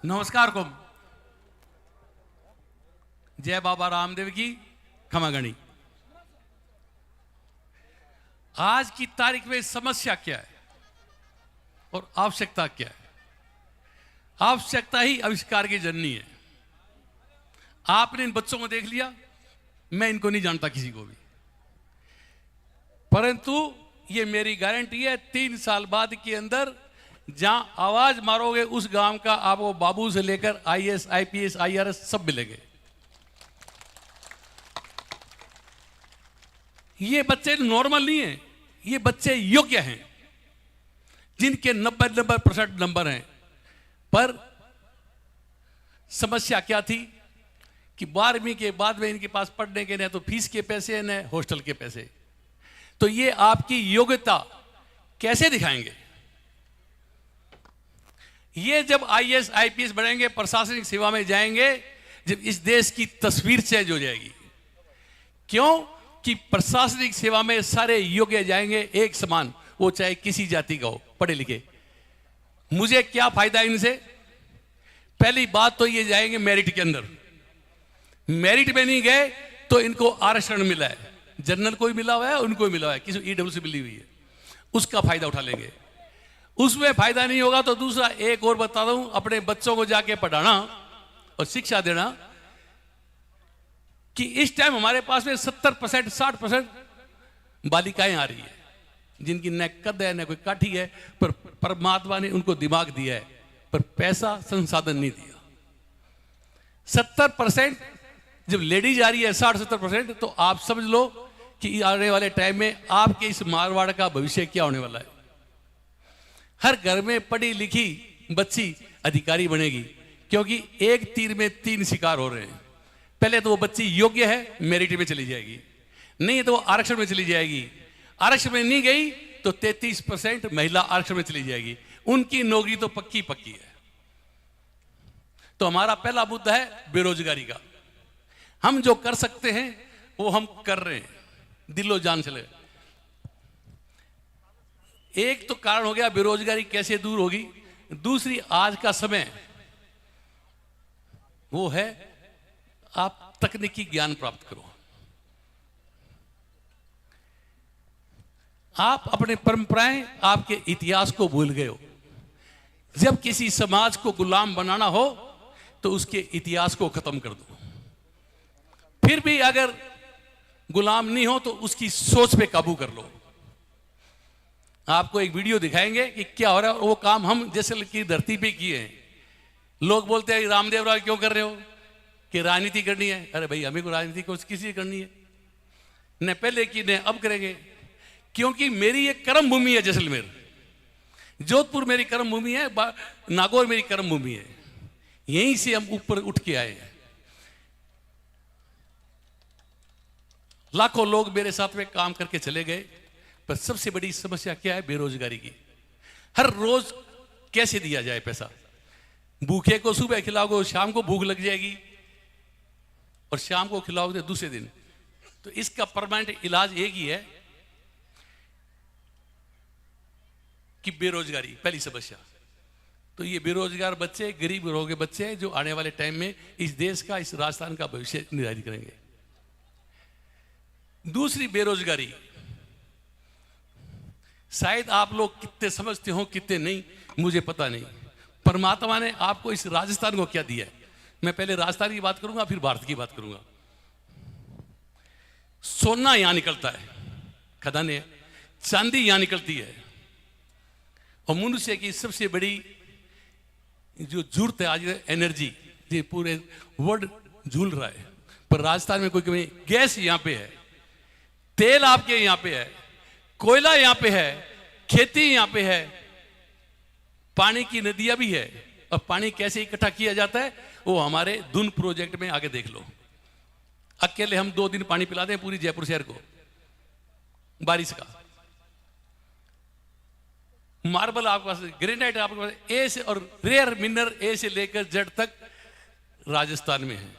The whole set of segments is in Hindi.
नमस्कार को जय बाबा रामदेव की खमागणी। आज की तारीख में समस्या क्या है और आवश्यकता क्या है? आवश्यकता ही आविष्कार की जननी है। आपने इन बच्चों को देख लिया, मैं इनको नहीं जानता किसी को भी, परंतु ये मेरी गारंटी है 3 साल बाद के अंदर जहां आवाज मारोगे उस गांव का आपको बाबू से लेकर आईएएस, आईपीएस, आईआरएस सब मिलेंगे। ये बच्चे नॉर्मल नहीं हैं, ये बच्चे योग्य हैं जिनके 90% नंबर हैं। पर समस्या क्या थी कि 12वीं के बाद में इनके पास पढ़ने के न तो फीस के पैसे न हॉस्टल के पैसे। तो ये आपकी योग्यता कैसे दिखाएंगे? ये जब आईएएस, आईपीएस बनेंगे, प्रशासनिक सेवा में जाएंगे, जब इस देश की तस्वीर चेंज हो जाएगी। क्यों कि प्रशासनिक सेवा में सारे योग्य जाएंगे एक समान, वो चाहे किसी जाति का हो, पढ़े लिखे। मुझे क्या फायदा इनसे? पहली बात तो ये जाएंगे मेरिट के अंदर। मेरिट में नहीं गए तो इनको आरक्षण मिला है, जनरल को भी मिला हुआ है, उनको भी मिला हुआ है, किसी ईडब्ल्यू से मिली हुई है, उसका फायदा उठा लेंगे। उसमें फायदा नहीं होगा तो दूसरा एक और बता दूं, अपने बच्चों को जाके पढ़ाना और शिक्षा देना कि इस टाइम हमारे पास में 70%, 60% बालिकाएं आ रही है जिनकी न कद है न कोई काठी है, पर परमात्मा ने उनको दिमाग दिया है, पर पैसा संसाधन नहीं दिया। 70% जब लेडीज आ रही है, 60-70%, तो आप समझ लो कि आने वाले टाइम में आपके इस मारवाड़ का भविष्य क्या होने वाला है। हर घर में पढ़ी लिखी बच्ची अधिकारी बनेगी, क्योंकि एक तीर में 3 शिकार हो रहे हैं। पहले तो वो बच्ची योग्य है, मेरिट में चली जाएगी, नहीं तो वो आरक्षण में चली जाएगी। आरक्षण में नहीं गई तो 33% महिला आरक्षण में चली जाएगी, उनकी नौकरी तो पक्की पक्की है। तो हमारा पहला मुद्दा है बेरोजगारी का। हम जो कर सकते हैं वो हम कर रहे हैं, दिलो जान से लगे। एक तो कारण हो गया बेरोजगारी कैसे दूर होगी। दूसरी, आज का समय वो है आप तकनीकी ज्ञान प्राप्त करो। आप अपने परंपराएं, आपके इतिहास को भूल गए हो। जब किसी समाज को गुलाम बनाना हो तो उसके इतिहास को खत्म कर दो। फिर भी अगर गुलाम नहीं हो तो उसकी सोच पे काबू कर लो। आपको एक वीडियो दिखाएंगे कि क्या हो रहा है। वो काम हम जैसे की धरती पे किए हैं। लोग बोलते हैं रामदेव राव क्यों कर रहे हो, कि राजनीति करनी है। अरे भाई, हमें को राजनीति को किसी करनी है, न पहले की न अब करेंगे, क्योंकि मेरी एक कर्म भूमि है। जैसलमेर, जोधपुर मेरी कर्म भूमि है, नागौर मेरी कर्म भूमि है। यहीं से हम ऊपर उठ के आए हैं। लाखों लोग मेरे साथ में काम करके चले गए, पर सबसे बड़ी समस्या क्या है? बेरोजगारी की। हर रोज कैसे दिया जाए पैसा? भूखे को सुबह खिलाओगे, शाम को भूख लग जाएगी, और शाम को खिलाओगे दूसरे दिन। तो इसका परमानेंट इलाज एक ही है कि बेरोजगारी पहली समस्या। तो ये बेरोजगार बच्चे, गरीब लोगों के बच्चे, जो आने वाले टाइम में इस देश का, इस राजस्थान का भविष्य निर्धारित करेंगे। दूसरी बेरोजगारी, शायद आप लोग कितने समझते हो कितने नहीं, मुझे पता नहीं। परमात्मा ने आपको इस राजस्थान को क्या दिया है। मैं पहले राजस्थान की बात करूंगा, फिर भारत की बात करूंगा। सोना यहां निकलता है, खदानें, चांदी यहां निकलती है, और मनुष्य की सबसे बड़ी जो जरूरत है आज एनर्जी, ये पूरे वर्ल्ड झूल रहा है, पर राजस्थान में कोई कमी। गैस यहां पे है, तेल आपके यहां पे है, कोयला यहां पे है, खेती यहां पे है, पानी की नदियां भी है। और पानी कैसे इकट्ठा किया जाता है वो हमारे धुन प्रोजेक्ट में आगे देख लो। अकेले हम 2 दिन पानी पिलाते हैं पूरी जयपुर शहर को, बारिश का। मार्बल आपके पास, ग्रेनाइट आपके पास, ए से, और रेयर मिनरल ए से लेकर जेड तक राजस्थान में है।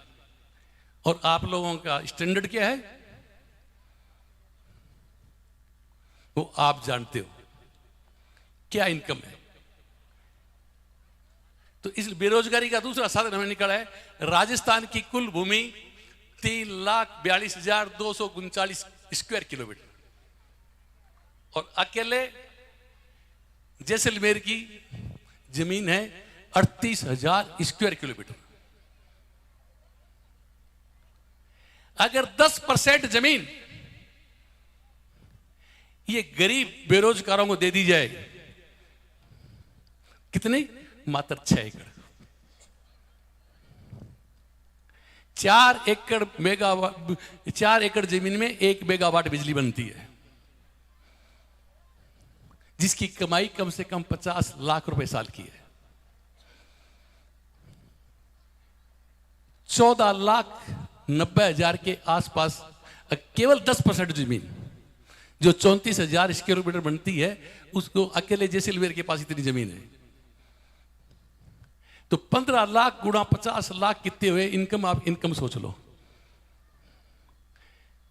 और आप लोगों का स्टैंडर्ड क्या है वो आप जानते हो, क्या इनकम है। तो इस बेरोजगारी का दूसरा साधन हमें निकला है। राजस्थान की कुल भूमि 3,42,239 स्क्वायर किलोमीटर और अकेले जैसलमेर की जमीन है 38,000 स्क्वायर किलोमीटर। अगर 10% जमीन ये गरीब बेरोजगारों को दे दी जाए, कितनी? मात्र 6 एकड़। 4 एकड़ जमीन में 1 मेगावाट बिजली बनती है, जिसकी कमाई कम से कम 50 लाख रुपए साल की है। 14,90,000 के आसपास केवल 10% जमीन जो 34,000 स्क्वायर मीटर बनती है, उसको अकेले जैसलमेर के पास इतनी जमीन है। तो 15 लाख गुणा 50 लाख कितने हुए इनकम? आप इनकम सोच लो।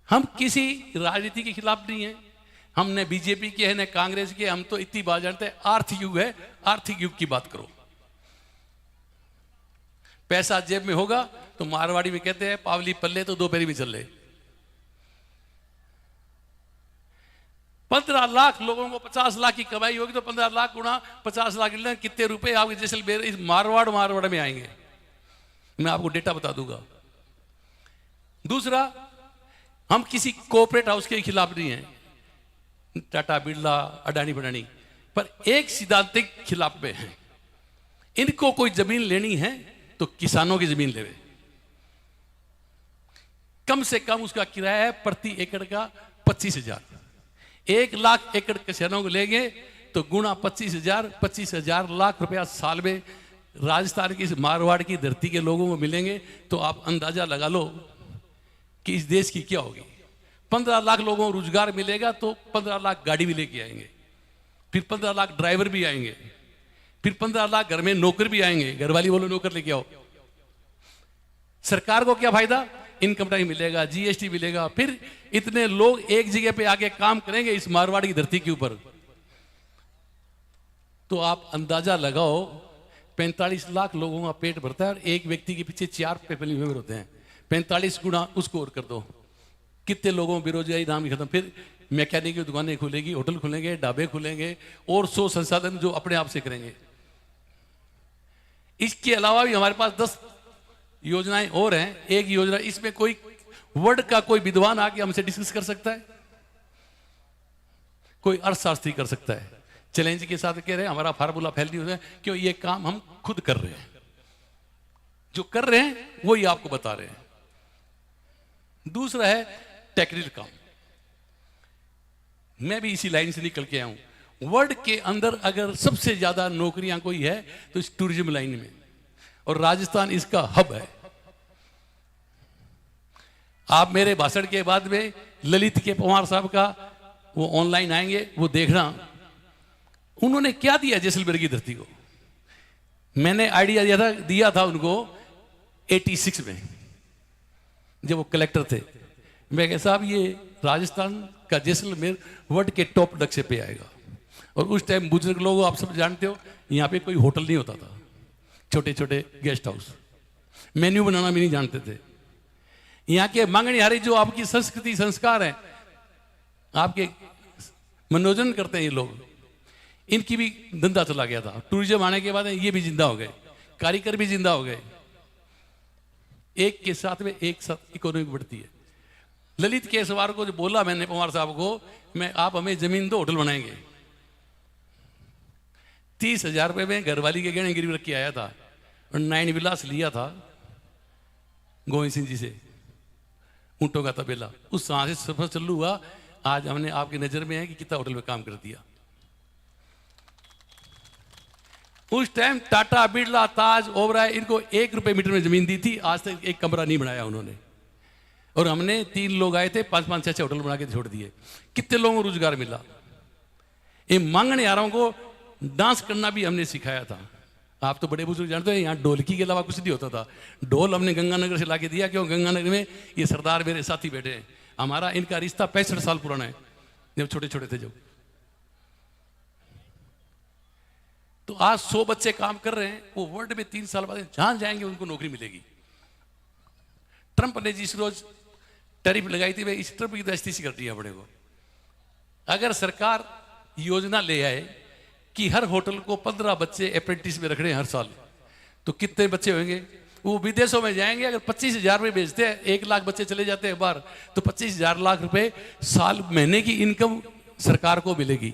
हम किसी राजनीति के खिलाफ नहीं है, हम न बीजेपी के हैं न कांग्रेस के, हम तो इतनी बात जानते हैं आर्थिक युग है, आर्थिक युग की बात करो। पैसा जेब में होगा तो मारवाड़ी में कहते हैं पावली पल्ले तो 2 पैरी में चल रहे। 15 लाख लोगों को 50 लाख की कमाई होगी तो 15 लाख गुणा 50 लाख कितने रुपए आपके जैसलमेर इस मारवाड़ में आएंगे? मैं आपको डेटा बता दूंगा। दूसरा, हम किसी कॉर्पोरेट हाउस के खिलाफ नहीं है, टाटा बिरला अडानी बडानी, पर एक सिद्धांतिक खिलाफ में है। इनको कोई जमीन लेनी है तो किसानों की जमीन लेवे। कम से कम उसका किराया है प्रति एकड़ का 25,000। 1 लाख एकड़ किसानों को लेंगे तो गुणा 25,000 लाख रुपया साल में राजस्थान की इस मारवाड़ की धरती के लोगों को मिलेंगे। तो आप अंदाजा लगा लो कि इस देश की क्या होगी। 15 लाख लोगों को रोजगार मिलेगा तो 15 लाख गाड़ी भी लेके आएंगे, फिर 15 लाख ड्राइवर भी आएंगे, फिर 15 लाख घर में नौकर भी आएंगे। घरवाली बोलो नौकर लेके आओ। सरकार को क्या फायदा? इनकम टैक्स मिलेगा, जीएसटी मिलेगा, फिर इतने लोग एक जगह पे आके काम करेंगे इस मारवाड़ की धरती के ऊपर। तो आप अंदाजा लगाओ 45 लाख लोगों का पेट भरता है और एक व्यक्ति के पीछे 4 फैमिली मेंबर होते हैं। 45 गुना उसको और कर दो, कितने लोगों बेरोजगारी नाम ही खत्म। फिर मैकेनिक की दुकानें खुलेगी, होटल खुलेंगे, ढाबे खुलेंगे और 100 संसाधन जो अपने आप से करेंगे। इसके अलावा भी हमारे पास 10 योजनाएं और हैं। एक योजना, इसमें कोई वर्ड का कोई विद्वान आके हमसे डिस्कस कर सकता है? कोई अर्थशास्त्री कर सकता है? चैलेंज के साथ कह रहे हैं हमारा फार्मूला फैल नहीं होता है, क्यों? ये काम हम खुद कर रहे हैं, जो कर रहे हैं वही आपको बता रहे हैं। दूसरा है टेक्निकल काम। मैं भी इसी लाइन से निकल के आया हूं। वर्ल्ड के अंदर अगर सबसे ज्यादा नौकरियां कोई है तो इस टूरिज्म लाइन में, और राजस्थान इसका हब है। आप मेरे भाषण के बाद में ललित के पवार साहब का वो ऑनलाइन आएंगे, वो देखना उन्होंने क्या दिया जैसलमेर की धरती को। मैंने आइडिया दिया था उनको 86 में जब वो कलेक्टर थे। मैं कहा साहब ये राजस्थान का जैसलमेर वर्ल्ड के टॉप नक्शे पे आएगा। और उस टाइम बुजुर्ग लोग आप सब जानते हो, यहाँ पे कोई होटल नहीं होता था, छोटे छोटे गेस्ट हाउस, मेन्यू बनाना भी नहीं जानते थे। यहाँ के मांगणिहारी जो आपकी संस्कृति संस्कार है, आपके मनोरंजन करते हैं ये लोग, इनकी भी धंधा चला गया था। टूरिज्म आने के बाद ये भी जिंदा हो गए, कारीगर भी जिंदा हो गए। एक के साथ में एक साथ इकोनॉमी बढ़ती है। ललित केसवार को जो बोला मैंने पवार साहब को, मैं आप हमें जमीन दो होटल बनाएंगे। 30,000 रुपए में घरवाली के गहने गिरवी रख के आया था और 9 विलास लिया था गोविंद सिंह जी से, ऊंटों का तबेला। उस वहां से सफर चालू हुआ। आज हमने आपकी नजर में है कि कितना होटल में काम कर दिया। उस टाइम टाटा बिरला ताज ओबराय इनको 1 रुपए मीटर में जमीन दी थी, आज तक एक कमरा नहीं बनाया उन्होंने। और हमने 3 लोग आए थे, 5-5, 6-6 होटल बना के छोड़ दिए। कितने लोगों को रोजगार मिला। ये मांगणिहारों को डांस करना भी हमने सिखाया था। आप तो बड़े बुजुर्ग जानते हैं, यहाँ ढोलकी के अलावा कुछ नहीं होता था। ढोल हमने गंगानगर से लाके दिया, क्यों? गंगानगर में ये सरदार मेरे साथी बैठे हैं। हमारा इनका रिश्ता 65 साल पुराना है, जब छोटे छोटे थे जब। तो तो आज 100 बच्चे काम कर रहे हैं, वो वर्ल्ड में 3 साल बाद जहां जाएंगे उनको नौकरी मिलेगी। ट्रंप ने जिस रोज टैरिफ लगाई थी, वे इस ट्रंप की दस्ती कर दिया बड़े को। अगर सरकार योजना ले आए कि हर होटल को 15 बच्चे अप्रेंटिस में रखने हर साल, तो कितने बच्चे होंगे? वो विदेशों में जाएंगे। अगर 25,000 रुपये बेचते हैं, 1 लाख बच्चे चले जाते हैं बाहर, तो 25,000 लाख रुपए साल महीने की इनकम सरकार को मिलेगी।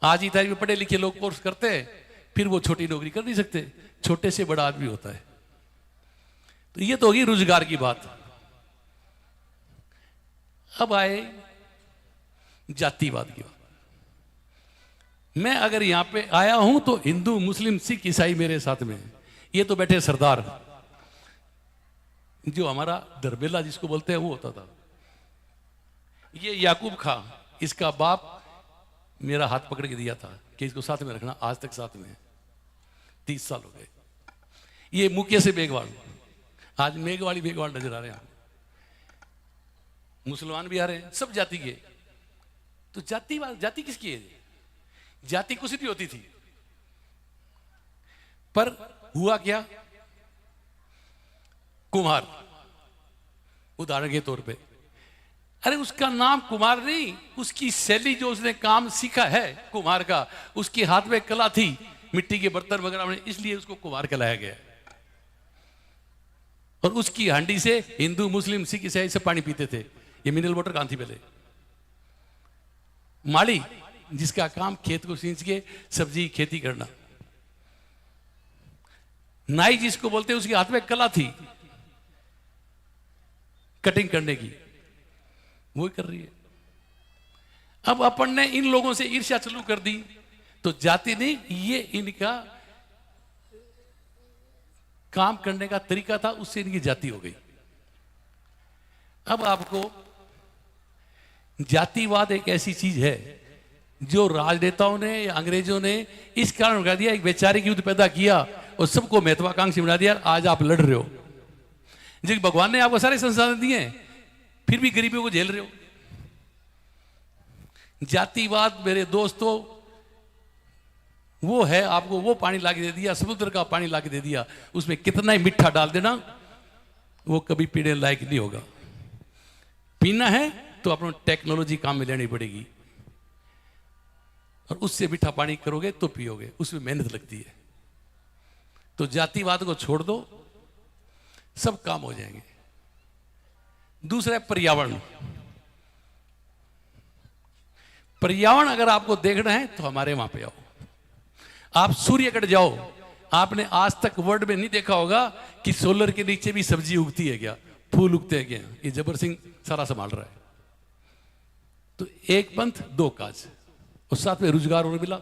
आज ही तारीख में पढ़े लिखे लोग कोर्स करते हैं, फिर वो छोटी नौकरी कर नहीं सकते, छोटे से बड़ा आदमी होता है। तो ये तो होगी रोजगार की बात। अब आए जातिवाद की बात। मैं अगर यहां पे आया हूं तो हिंदू, मुस्लिम, सिख, ईसाई मेरे साथ में है। ये तो बैठे सरदार, जो हमारा दरबेला जिसको बोलते हैं वो होता था। ये याकूब खां, इसका बाप मेरा हाथ पकड़ के दिया था कि इसको साथ में रखना, आज तक साथ में है, 30 साल हो गए। ये मुखिया से मेघवाल, आज मेघवाली मेघवाल नजर आ रहे हैं। मुसलमान भी आ रहे हैं, सब जाति के। तो जाति किसकी है? जाति कुछ भी होती थी, पर हुआ क्या? कुम्हार उदाहरण के तौर पे, अरे उसका नाम कुम्हार नहीं, उसकी शैली जो उसने काम सीखा है कुम्हार का, उसके हाथ में कला थी मिट्टी के बर्तन वगैरह में, इसलिए उसको कुम्हार कहलाया गया। और उसकी हांडी से हिंदू, मुस्लिम, सिख, ईसाई सब पानी पीते थे। ये मिनरल वाटर कहां थी पहले? माली, जिसका काम खेत को सींच के सब्जी खेती करना। नाई जिसको बोलते हैं, उसके हाथ में कला थी कटिंग करने की, वो कर रही है। अब अपन ने इन लोगों से ईर्ष्या चालू कर दी, तो जाति नहीं, ये इनका काम करने का तरीका था, उससे इनकी जाति हो गई। अब आपको जातिवाद एक ऐसी चीज है जो राजनेताओं ने या अंग्रेजों ने इस कारण बना दिया, एक वैचारिक युद्ध पैदा किया और सबको महत्वाकांक्षी बना दिया। आज आप लड़ रहे हो, जी भगवान ने आपको सारे संसाधन दिए हैं, फिर भी गरीबियों को झेल रहे हो। जातिवाद मेरे दोस्तों वो है, आपको वो पानी लाके दे दिया, समुद्र का पानी लाके दे दिया, उसमें कितना ही मीठा डाल देना, वो कभी पीने लायक नहीं होगा। पीना है तो अपना टेक्नोलॉजी काम में लेनी पड़ेगी, और उससे मीठा पानी करोगे तो पियोगे, उसमें मेहनत लगती है। तो जातिवाद को छोड़ दो, सब काम हो जाएंगे। दूसरा है पर्यावरण। पर्यावरण अगर आपको देखना है तो हमारे वहां पे आओ। आप सूर्यगढ़ जाओ, आपने आज तक वर्ल्ड में नहीं देखा होगा कि सोलर के नीचे भी सब्जी उगती है क्या, फूल उगते हैं क्या। ये जबर सिंह सारा संभाल रहा है। तो एक पंथ दो काज, और साथ में रोजगार और मिला।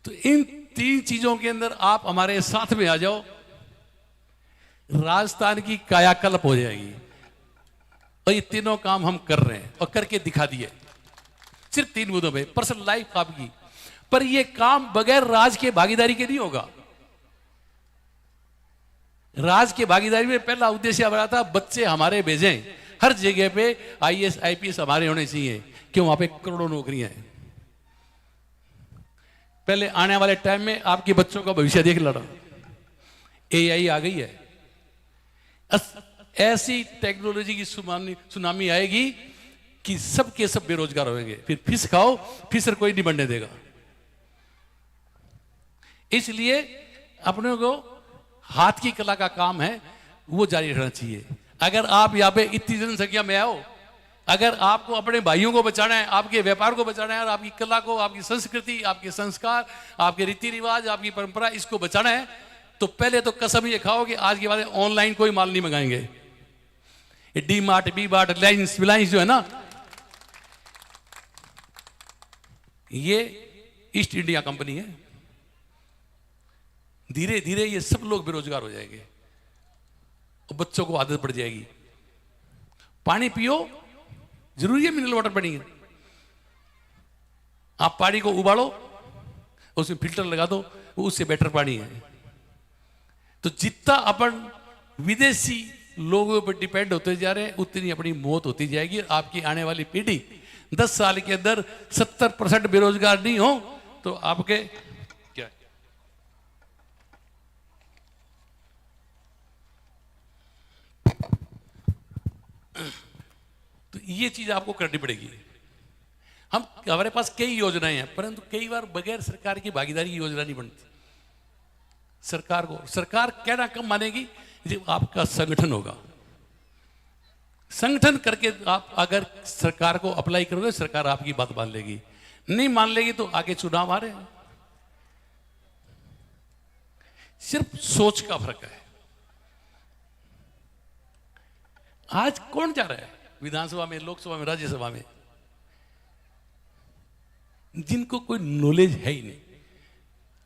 तो इन 3 चीजों के अंदर आप हमारे साथ में आ जाओ, राजस्थान की कायाकल्प हो जाएगी। और ये तीनों काम हम कर रहे हैं और करके दिखा दिए, सिर्फ 3 मुद्दों में। पर्सनल लाइफ आपकी, पर ये काम बगैर राज के भागीदारी के नहीं होगा। राज के भागीदारी में पहला उद्देश्य हमारा था, बच्चे हमारे भेजें, हर जगह पे IAS IPS हमारे होने चाहिए, क्यों? वहां पे करोड़ों नौकरियां हैं। पहले आने वाले टाइम में आपके बच्चों का भविष्य देख लड़ा, AI आ गई है, ऐसी टेक्नोलॉजी की सुनामी आएगी कि सबके सब बेरोजगार होंगे। फिर फिश खाओ, फिशर कोई नहीं बनने देगा। इसलिए अपने को हाथ की कला का काम है, वो जारी रखना चाहिए। अगर आप यहां पे इतनी जनसंख्या में आओ, अगर आपको अपने भाइयों को बचाना है, आपके व्यापार को बचाना है, और आपकी कला को, आपकी संस्कृति, आपके संस्कार, आपके रीति रिवाज, आपकी परंपरा, इसको बचाना है, तो पहले तो कसम ये खाओ कि आज के बाद ऑनलाइन कोई माल नहीं मंगाएंगे। ये डी मार्ट, बी मार्ट, रिलायंस जो है ना, ये ईस्ट इंडिया कंपनी है। धीरे धीरे ये सब लोग बेरोजगार हो जाएंगे और बच्चों को आदत पड़ जाएगी। पानी पियो, जरूरी है मिनरल वाटर पानी है। आप पानी को उबालो, उसमें फिल्टर लगा दो, वो उससे बेटर पानी है। तो जितना अपन विदेशी लोगों पर डिपेंड होते जा रहे हैं, उतनी अपनी मौत होती जाएगी। आपकी आने वाली पीढ़ी 10 साल के अंदर 70% बेरोजगार नहीं हो तो आपके क्या, तो ये चीज आपको करनी पड़ेगी। हमारे पास कई योजनाएं हैं, परंतु कई बार बगैर सरकार की भागीदारी की योजना नहीं बनती। सरकार कहना कम मानेगी जब आपका संगठन होगा। संगठन करके आप अगर सरकार को अप्लाई करोगे, सरकार आपकी बात मान लेगी। नहीं मान लेगी तो आगे चुनाव आ रहे हैं। सिर्फ सोच का फर्क है। आज कौन जा रहा है विधानसभा में, लोकसभा में, राज्यसभा में, जिनको कोई नॉलेज है ही नहीं।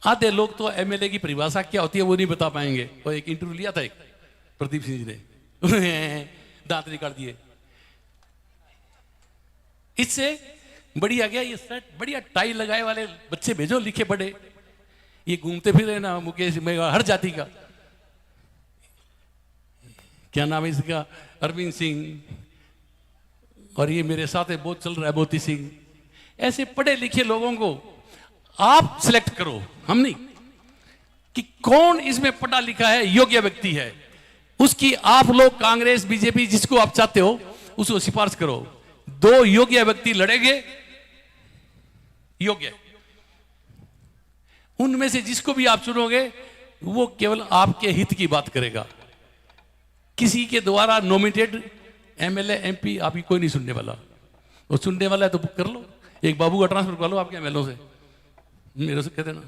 आधे लोग तो एमएलए की परिभाषा क्या होती है वो नहीं बता पाएंगे। और एक इंटरव्यू लिया था एक प्रदीप सिंह जी ने दांत निकाल दिए। इससे बढ़िया गया ये सेट, बढ़िया टाई लगाए वाले बच्चे भेजो, लिखे पढ़े। ये घूमते फिरे ना मुकेश में हर जाति का, क्या नाम है इसका, अरविंद सिंह, और ये मेरे साथ है बहुत चल रहा है मोती सिंह। ऐसे पढ़े लिखे लोगों को आप सिलेक्ट करो, हम नहीं, कि कौन इसमें पढ़ा लिखा है, योग्य व्यक्ति है, उसकी आप लोग कांग्रेस बीजेपी जिसको आप चाहते हो उसको सिफारिश करो। 2 योग्य व्यक्ति लड़ेंगे, योग्य, उनमें से जिसको भी आप चुनोगे वो केवल आपके हित की बात करेगा। किसी के द्वारा नॉमिनेटेड एमएलए एमपी आपकी कोई नहीं सुनने वाला। वो सुनने वाला है तो बुक कर लो, एक बाबू का ट्रांसफर कर लो आपके एमएलए से, मेरे से कह देना।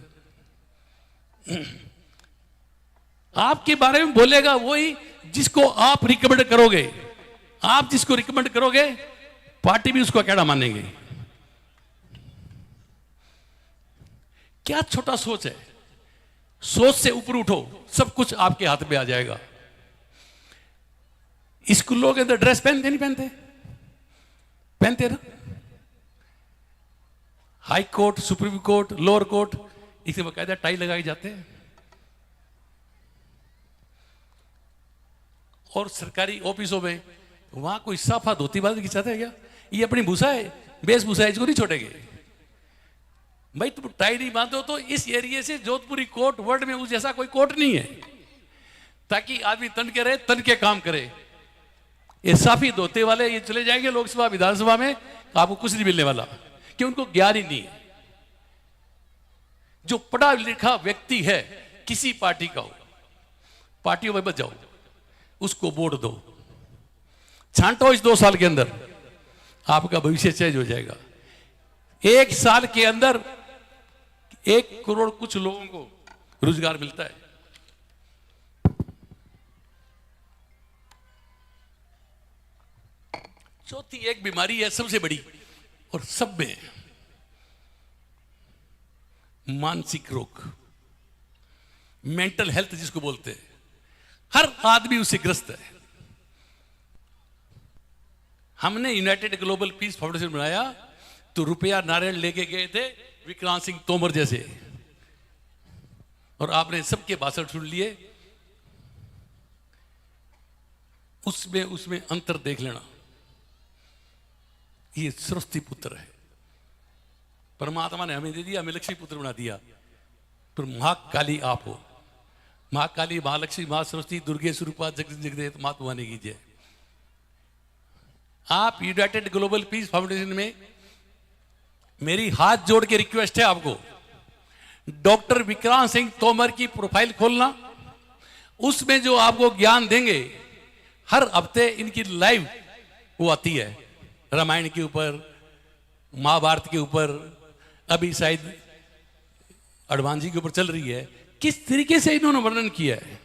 आपके बारे में बोलेगा वही जिसको आप रिकमेंड करोगे। आप जिसको रिकमेंड करोगे पार्टी भी उसको अकेला मानेंगे। क्या छोटा सोच है। सोच से ऊपर उठो, सब कुछ आपके हाथ में आ जाएगा। स्कूलों के अंदर ड्रेस पहनते नहीं पहनते? पहनते ना। High court, supreme court, lower court, इसे बकायदा टाई लगाए जाते हैं। और सरकारी ऑफिसों में वहां कोई साफा धोती बात खिंचाता है क्या? ये अपनी भूसा है, वेशभूषा है, इसको नहीं छोड़ेंगे। भाई तुम टाई नहीं बांधो तो इस एरिया से जोधपुरी कोर्ट वर्ल्ड में उस जैसा कोई कोर्ट नहीं है, ताकि आदमी तन के रहे, तन के काम करे। ये साफी धोते वाले ये चले जाएंगे लोकसभा विधानसभा में, आपको कुछ नहीं मिलने वाला, कि उनको ज्ञान ही नहीं है। जो पढ़ा लिखा व्यक्ति है किसी पार्टी का हो, पार्टियों में बच जाओ, उसको वोट दो, छांटो। इस 2 साल के अंदर आपका भविष्य चेंज हो जाएगा। 1 साल के अंदर 1 करोड़ कुछ लोगों को रोजगार मिलता है। चौथी एक बीमारी है सबसे बड़ी और सब में, मानसिक रोग, मेंटल हेल्थ जिसको बोलते हैं। हर आदमी उससे ग्रस्त है। हमने यूनाइटेड ग्लोबल पीस फाउंडेशन बनाया तो रुपया नारायण लेके गए थे विक्रांत सिंह तोमर जैसे, और आपने सबके भाषण सुन लिए। उसमें अंतर देख लेना। ये सरस्वती पुत्र है, परमात्मा ने हमें दे दिया, हमें लक्ष्मी पुत्र बना दिया। पर महाकाली आप हो, महाकाली, महालक्ष्मी, महासरस्वती, दुर्गे स्वरूपा जगत जगदेव मात भवानी की जय। आप यूनाइटेड ग्लोबल पीस फाउंडेशन में मेरी हाथ जोड़ के रिक्वेस्ट है आपको, डॉक्टर विक्रांत सिंह तोमर की प्रोफाइल खोलना। उसमें जो आपको ज्ञान देंगे, हर हफ्ते इनकी लाइव वो आती है, रामायण के ऊपर, महाभारत के ऊपर, अभी शायद हनुमान जी के ऊपर चल रही है। किस तरीके से इन्होंने वर्णन किया है।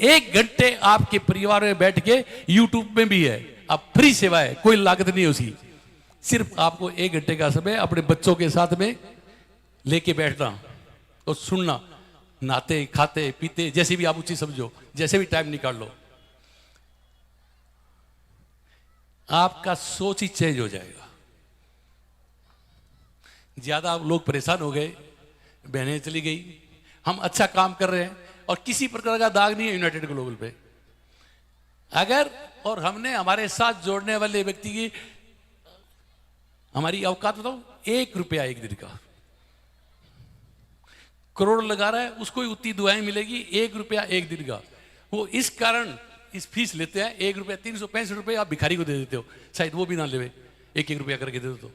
1 घंटे आपके परिवार में बैठ के, यूट्यूब में भी है, आप फ्री सेवा है, कोई लागत नहीं है उसकी। सिर्फ आपको 1 घंटे का समय अपने बच्चों के साथ में लेके बैठना और सुनना, नहाते खाते पीते, जैसे भी आप उचित समझो, जैसे भी टाइम निकाल लो, आपका सोच ही चेंज हो जाएगा। ज्यादा लोग परेशान हो गए, बहनें चली गई, हम अच्छा काम कर रहे हैं और किसी प्रकार का दाग नहीं है यूनाइटेड ग्लोबल पे। अगर और हमने हमारे साथ जोड़ने वाले व्यक्ति की हमारी औकात बताओ, 1 रुपया 1 दिन का। करोड़ लगा रहा है, उसको ही उतनी दुआएं मिलेगी, 1 रुपया 1 दिन का। वो इस कारण इस फीस लेते हैं। 1 रुपया 365 रुपये आप भिखारी को दे देते हो, शायद वो भी ना लेवे, 1-1 रुपया करके दे दो तो।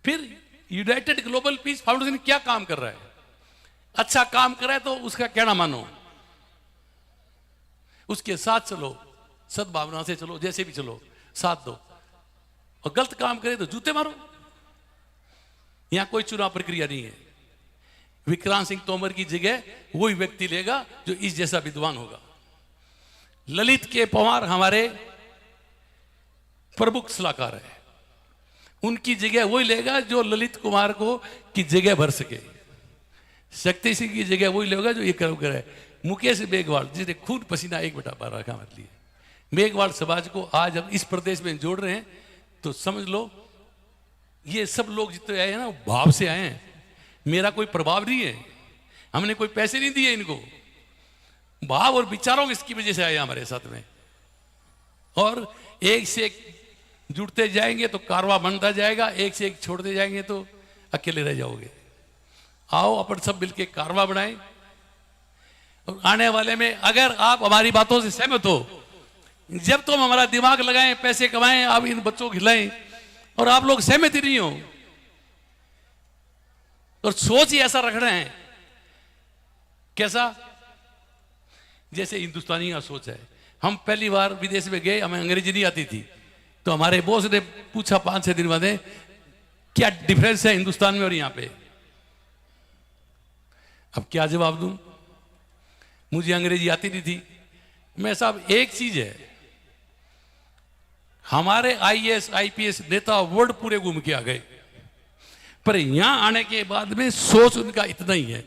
फिर यूनाइटेड ग्लोबल पीस फाउंडेशन क्या काम कर रहा है? अच्छा काम कर रहा है तो उसका कहना मानो, उसके साथ चलो, सद्भावना से चलो, जैसे भी चलो साथ दो। और गलत काम करे तो जूते मारो। यहां कोई चुनाव प्रक्रिया नहीं है। विक्रांत सिंह तोमर की जगह वही व्यक्ति लेगा जो इस जैसा विद्वान होगा। ललित के पवार हमारे प्रमुख सलाहकार है, उनकी जगह वही लेगा जो ललित कुमार को की जगह भर सके। शक्ति सिंह की जगह वही लेगा जो ये कर्म करे। मुकेश मेघवाल जिसने खून पसीना 1/12 रखा हमारे लिए, मेघवाल समाज को आज हम इस प्रदेश में जोड़ रहे हैं, तो समझ लो ये सब लोग जितने आए हैं ना भाव से आए हैं। मेरा कोई प्रभाव नहीं है, हमने कोई पैसे नहीं दिए इनको, भाव और विचारों की वजह से आए हमारे साथ में। और एक से एक जुड़ते जाएंगे तो कारवा बनता जाएगा, एक से एक छोड़ते जाएंगे तो अकेले रह जाओगे। आओ अपन सब मिलके कारवा बनाएं। और आने वाले में अगर आप हमारी बातों से सहमत हो, जब तुम हमारा दिमाग लगाएं, पैसे कमाएं, आप इन बच्चों को खिलाएं, और आप लोग सहमत ही नहीं हो और सोच ही ऐसा रख रहे हैं, कैसा? जैसे हिंदुस्तानी का सोच है। हम पहली बार विदेश में गए, हमें अंग्रेजी नहीं आती थी, तो हमारे बॉस ने पूछा 5-6 दिन बाद, क्या डिफरेंस है हिंदुस्तान में और यहां पे? अब क्या जवाब दूं? मुझे अंग्रेजी आती नहीं थी। मैं साहब एक चीज है, हमारे आईएएस आईपीएस नेता वर्ल्ड पूरे घूम के आ गए, पर यहां आने के बाद में सोच उनका इतना ही है।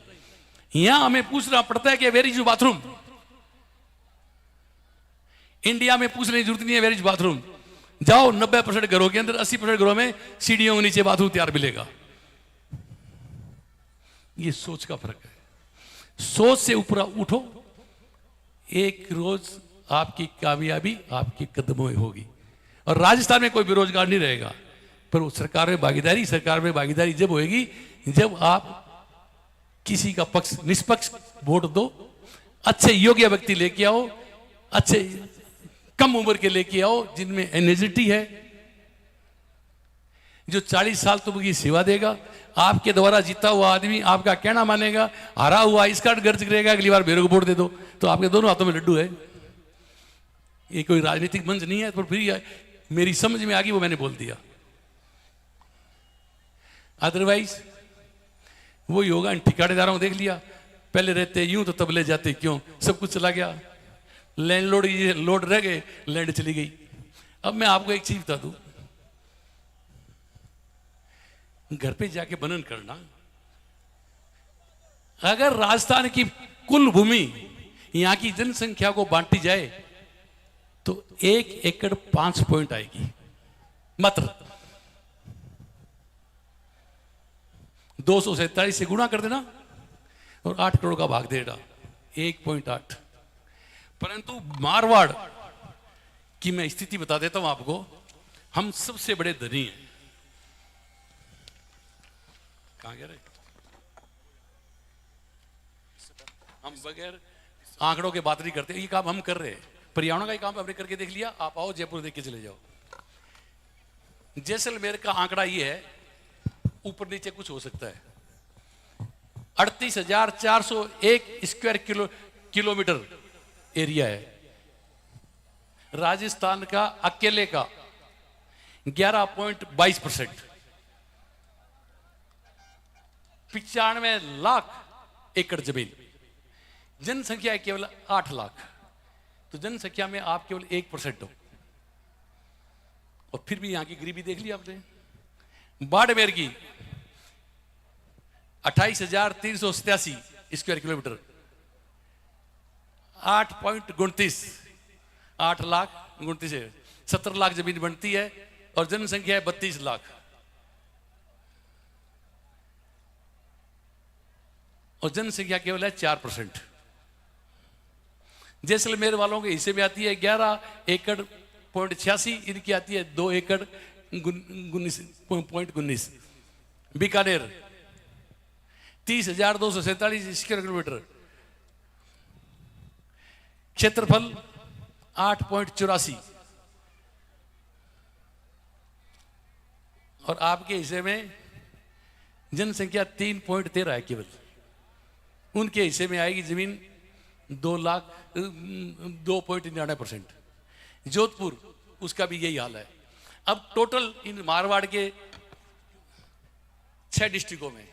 यहां हमें पूछना पड़ता है कि वेयर इज बाथरूम। इंडिया में पूछने की जरूरत नहीं है वेयर इज बाथरूम। जाओ 90% घरों के अंदर, 80% घरों में सीढ़ियों के नीचे बाथरूम तैयार मिलेगा। ये सोच का फर्क है। सोच से ऊपर उठो, एक रोज आपकी कामयाबी आपके कदमों में होगी। और राजस्थान में कोई बेरोजगार नहीं रहेगा, पर वो सरकार में भागीदारी जब होगी जब आप किसी का पक्ष निष्पक्ष वोट दो, अच्छे योग्य व्यक्ति लेके आओ, अच्छे कम उम्र के लेके आओ जिनमें एनर्जिटी है, जो 40 साल तुमकी सेवा देगा। आपके द्वारा जीता हुआ आदमी आपका कहना मानेगा, हारा हुआ इसका गर्ज करेगा, अगली बार मेरे को वोट दे दो। तो आपके दोनों हाथों में लड्डू है। ये कोई राजनीतिक मंच नहीं है, पर फिर मेरी समझ में आ गई वो मैंने बोल दिया। अदरवाइज वही होगा। इन ठिकानेदारों को देख लिया, पहले रहते यूं तो तब ले जाते क्यों, सब कुछ चला गया। लैंडलॉर्ड लोड रह गए, लैंड चली गई। अब मैं आपको एक चीज बता दूं, घर पे जाके मनन करना, अगर राजस्थान की कुल भूमि यहां की जनसंख्या को बांटी जाए तो 1 एकड़ 5 पॉइंट आएगी मात्र। 247 से गुणा कर देना और 8 करोड़ का भाग देना, 1.8। परंतु मारवाड़ की मैं स्थिति बता देता हूं आपको, हम सबसे बड़े धनी हैं। कहां गए? हम बगैर आंकड़ों के बात नहीं करते, ये काम हम कर रहे हैं। पर्यावरण का ही काम हमने करके देख लिया। आप आओ जयपुर देख के चले जाओ। जैसलमेर का आंकड़ा ये है, ऊपर नीचे कुछ हो सकता है, 38,401 स्क्वायर किलोमीटर एरिया है। राजस्थान का अकेले का 11.22%, 95 लाख एकड़ जमीन, जनसंख्या है केवल 8 लाख। तो जनसंख्या में आप केवल 1% हो, और फिर भी यहां की गरीबी देख ली आपने। बाड़मेर की 28,387 स्क्वायर किलोमीटर, 8.29, 8 लाख 29 है, 17 लाख जमीन बनती है, और जनसंख्या है 32 लाख। और जनसंख्या केवल है 4%। जैसलमेर वालों के हिस्से में आती है 11 एकड़ 0.86, इनकी आती है 2 एकड़ 19.19। बीकानेर 30,247 स्क्वायर किलोमीटर, क्षेत्रफल 8.84, और आपके हिस्से में जनसंख्या 3.13 है केवल। उनके हिस्से में आएगी जमीन 2,99%। जोधपुर, उसका भी यही हाल है। अब टोटल इन मारवाड़ के 6 डिस्ट्रिक्टों में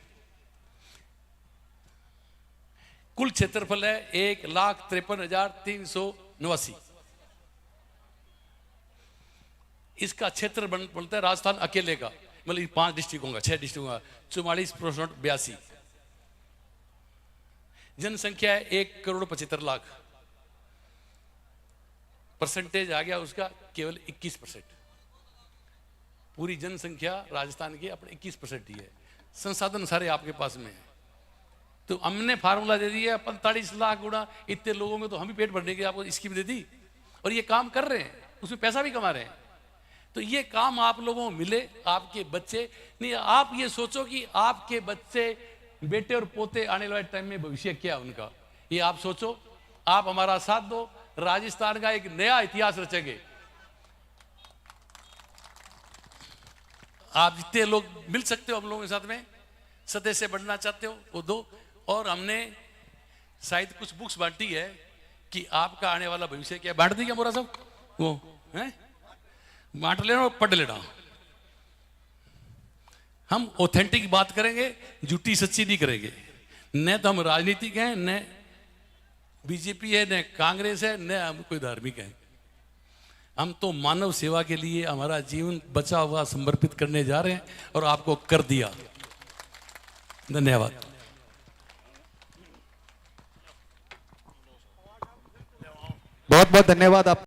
कुल क्षेत्रफल है 1,53,389। इसका क्षेत्र बनता है राजस्थान अकेले का, मतलब 5 डिस्ट्रिक्टों का, 6 डिस्ट्रिक्टों का 44.82। जनसंख्या है 1,75,00,000। परसेंटेज आ गया उसका केवल 21%। पूरी जनसंख्या राजस्थान की अपने 21% ही है। संसाधन सारे आपके पास में है। तो हमने फार्मूला दे दिया 45 लाख गुणा इतने लोगों में, तो हम ही पेट भरने की आपको स्कीम दे दी, और ये काम कर रहे हैं, उसमें पैसा भी कमा रहे हैं। तो ये काम आप लोगों को मिले, आपके बच्चे नहीं। आप ये सोचो कि आपके बच्चे, बेटे और पोते आने वाले टाइम में भविष्य क्या है उनका, ये आप सोचो। आप हमारा साथ दो, राजस्थान का एक नया इतिहास रचेंगे। आप जितने लोग मिल सकते हो हम लोगों के साथ में, सतह से बढ़ना चाहते हो वो दो। और हमने शायद कुछ बुक्स बांटी है कि आपका आने वाला भविष्य क्या, बांट दी क्या मोरा सब? वो है बांट लेना और पढ़ लेना। हम ऑथेंटिक बात करेंगे, झूठी सच्ची नहीं करेंगे। न तो हम राजनीतिक हैं, न बीजेपी है, न कांग्रेस है, न हम कोई धार्मिक है। हम तो मानव सेवा के लिए हमारा जीवन बचा हुआ समर्पित करने जा रहे हैं, और आपको कर दिया। धन्यवाद। बहुत बहुत धन्यवाद आप